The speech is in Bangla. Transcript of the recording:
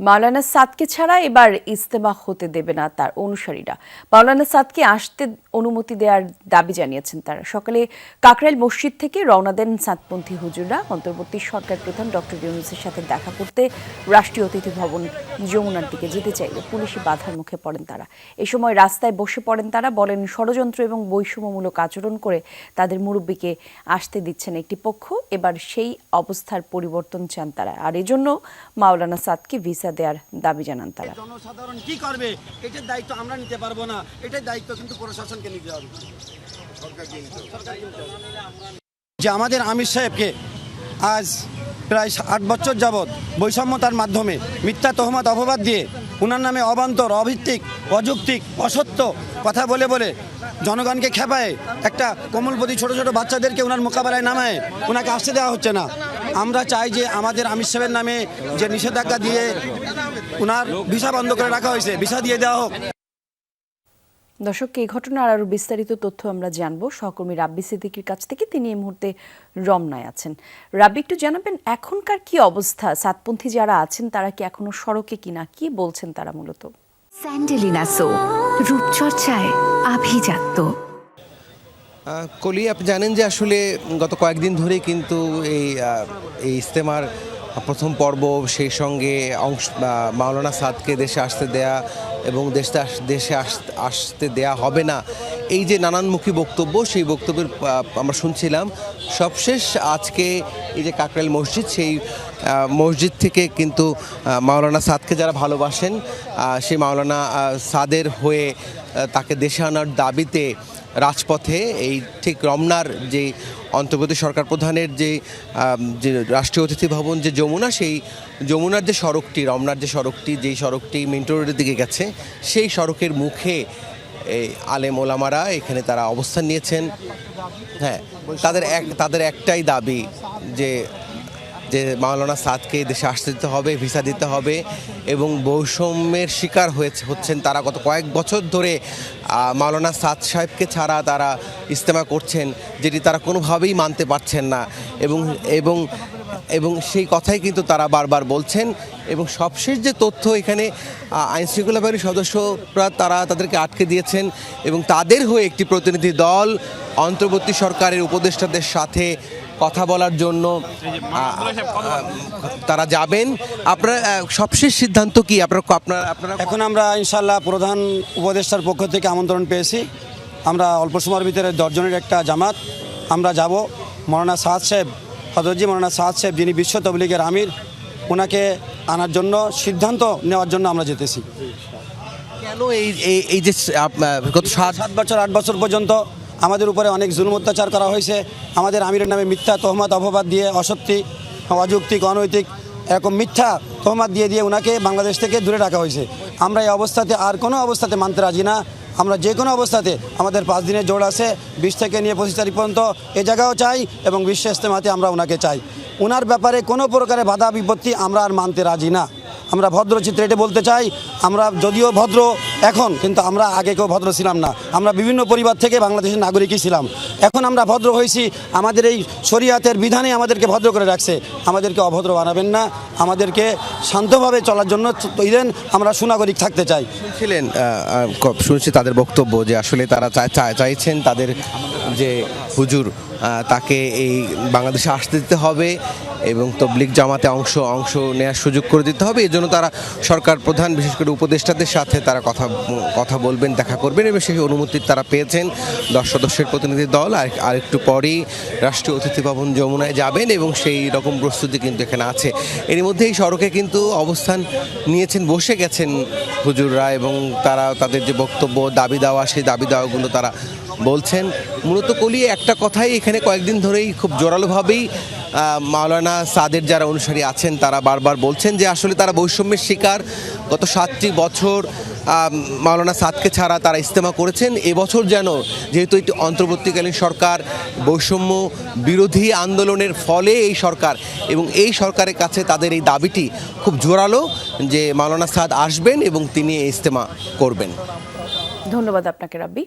মাওলানা সাদকে ছাড়া এবার ইজতেমা হতে দেবে না তার অনুসারীরা। মাওলানা সাদকে আসতে অনুমতি দেওয়ার দাবি জানিয়েছেন তারা। সকালে কাকরাইল মসজিদ থেকে রওনা দেন সাদপন্থী হুজুররা। অন্তর্বর্তী সরকার প্রধান ডক্টর ইউনূসের সাথে দেখা করতে রাষ্ট্রীয় অতিথি ভবন যমুনার দিকে যেতে চাইলে পুলিশি বাধার মুখে পড়েন তারা। এ সময় রাস্তায় বসে পড়েন তারা। বলেন, ষড়যন্ত্র এবং বৈষম্যমূলক আচরণ করে তাদের মুরব্বীকে আসতে দিচ্ছেন একটি পক্ষ। এবার সেই অবস্থার পরিবর্তন চান তারা, আর এজন্য মাওলানা সাদকে ভিসা দেওয়ার দাবি জানান তারা। জনসাধারণ কি করবে এটার দায়িত্ব আমরা নিতে পারবো না, এটার দায়িত্ব কিন্তু প্রশাসনকে নিতে হবে, যে আমাদের আমির সাহেবকে আজ প্রায় 8 বছর যাবৎ বৈষম্যতার মাধ্যমে মিথ্যা তহমত অপবাদ দিয়ে উনার নামে অবান্তর, অভিত্তিক, অযৌক্তিক, অসত্য কথা বলে বলে জনগণকে খেপায় একটা কোমলপতি ছোট ছোট বাচ্চাদেরকে উনার মোকাবেলায় নামায় উনাকে আসতে দেওয়া হচ্ছে না। আমরা চাই যে আমাদের আমির সাহেবের নামে যে নিষেধাজ্ঞা দিয়ে উনার ভিসা বন্ধ করে রাখা হয়েছে, ভিসা দিয়ে দেওয়া হোক। দর্শক, এই ঘটনার আরো বিস্তারিত তথ্য আমরা জানবো সহকর্মী রাব্বি সিদ্দিকীর কাছ থেকে। তিনি এই মুহূর্তে রমনায় আছেন। রাব্বি, একটু জানাবেন এখনকার কি অবস্থা? সাদপন্থী যারা আছেন তারা কি এখনো সড়কে কিনা, কি বলছেন তারা মূলত? স্যান্ডেলিনা সো, রূপচর্চায় আভিজাত্য। কলি, আপনি জানেন যে আসলে গত কয়েকদিন ধরে কিন্তু এই ইজতেমার প্রথম পর্ব, সেই সঙ্গে মাওলানা সাদকে দেশে আসতে দেয়া এবং দেশে আসতে দেয়া হবে না, এই যে নানানমুখী বক্তব্য, সেই বক্তব্যের আমরা শুনছিলাম। সবশেষ আজকে এই যে কাকরাইল মসজিদ, সেই মসজিদ থেকে কিন্তু মাওলানা সাদকে যারা ভালোবাসেন সেই মাওলানা সাদের হয়ে তাকে দেশে আনার দাবিতে রাজপথে এই ঠিক রমনার যে অন্তর্বর্তী সরকার প্রধানের যে রাষ্ট্রীয় অতিথি ভবন যে যমুনা, সেই যমুনার যে সড়কটি, রমনার যে সড়কটি, যেই সড়কটি মিন্টো রোডের দিকে গেছে, সেই সড়কের মুখে এই আলেম ওলামারা এখানে তারা অবস্থান নিয়েছেন। হ্যাঁ, তাদের একটাই দাবি যে মাওলানা সাদকে দেশে আসতে দিতে হবে, ভিসা দিতে হবে, এবং বৈষম্যের শিকার হচ্ছেন তারা। গত কয়েক বছর ধরে মাওলানা সাদ সাহেবকে ছাড়া তারা ইজতেমা করছেন, যেটি তারা কোনোভাবেই মানতে পারছেন না, এবং সেই কথাই কিন্তু তারা বারবার বলছেন। এবং সবশেষ যে তথ্য, এখানে আইনশৃঙ্খলা বাহিনীর সদস্যরা তাদেরকে আটকে দিয়েছেন এবং তাদের হয়ে একটি প্রতিনিধি দল অন্তর্বর্তী সরকারের উপদেষ্টাদের সাথে কথা বলার জন্য তারা যাবেন। আপনার সবশেষ সিদ্ধান্ত কি? আপনারা এখন আমরা ইনশাল্লাহ প্রধান উপদেষ্টার পক্ষ থেকে আমন্ত্রণ পেয়েছি। আমরা অল্প সময়ের ভিতরে 10 জনের একটা জামাত আমরা যাব মাওলানা সাদ সাহেব, হযরতজি মাওলানা সাদ সাহেব, যিনি বিশ্ব তাবলীগের আমির, ওনাকে আনার জন্য সিদ্ধান্ত নেওয়ার জন্য আমরা যেতেছি। কেন এই যে গত 7 বছর 8 বছর পর্যন্ত আমাদের উপরে অনেক জুলুম অত্যাচার করা হয়েছে, আমাদের আমিরের নামে মিথ্যা তহমত অপবাদ দিয়ে, অসত্যি, অযৌক্তিক, অনৈতিক এরকম মিথ্যা তহমত দিয়ে ওনাকে বাংলাদেশ থেকে দূরে রাখা হয়েছে। আমরা এই অবস্থাতে আর কোনো অবস্থাতে মানতে রাজি না। আমরা যে কোনো অবস্থাতে, আমাদের 5 দিনের জোর আছে, 20 থেকে নিয়ে 25 তারিখ পর্যন্ত এ জায়গাও চাই এবং বিশ্ব ইজতেমাতে আমরা ওনাকে চাই। ওনার ব্যাপারে কোনো প্রকারের বাধা বিপত্তি আমরা আর মানতে রাজি না। আমরা ভদ্র চিত্রে এটা বলতে চাই, আমরা যদিও ভদ্র এখন, কিন্তু আমরা আগে কেউ ভদ্র ছিলাম না। আমরা বিভিন্ন পরিবার থেকে বাংলাদেশের নাগরিকই ছিলাম। এখন আমরা ভদ্র হয়েছি, আমাদের এই শরিয়াতের বিধানে আমাদেরকে ভদ্র করে রাখছে। আমাদেরকে অভদ্র বানাবেন না, আমাদেরকে শান্তভাবে চলার জন্য দেন, আমরা সুনাগরিক থাকতে চাই। শুনছি তাদের বক্তব্য যে আসলে তারা চাইছেন তাদের যে হুজুর তাকে এই বাংলাদেশে আসতে দিতে হবে এবং তবলিগ জামাতে অংশ নেওয়ার সুযোগ করে দিতে হবে। এজন্য তারা সরকার প্রধান, বিশেষ করে উপদেষ্টাদের সাথে তারা কথা বলবেন, দেখা করবেন, এবং সেই অনুমতি তারা পেয়েছেন। 10 সদস্যের প্রতিনিধি দল আর একটু পরেই রাষ্ট্রীয় অতিথি ভবন যমুনায় যাবেন এবং সেই রকম প্রস্তুতি কিন্তু এখানে আছে। এর মধ্যে এই সড়কে কিন্তু অবস্থান নিয়েছেন, বসে গেছেন হুজুররা, এবং তারা তাদের যে বক্তব্য, দাবি দেওয়া, সেই দাবি দেওয়াগুলো তারা বলছেন। মূলত কলিয়ে একটা কথাই এখানে কয়েকদিন ধরেই খুব জোরালোভাবেই মাওলানা সাদের যারা অনুসারী আছেন তারা বারবার বলছেন যে আসলে তারা বৈষম্যের শিকার। গত 7টি বছর মাওলানা সাদকে ছাড়া তারা ইজতেমা করেছেন। এবছর যেন, যেহেতু একটি অন্তর্বর্তীকালীন সরকার, বৈষম্য বিরোধী আন্দোলনের ফলে এই সরকার, এবং এই সরকারের কাছে তাদের এই দাবিটি খুব জোরালো যে মাওলানা সাদ আসবেন এবং তিনি ইজতেমা করবেন। ধন্যবাদ আপনাকে রাব্বি।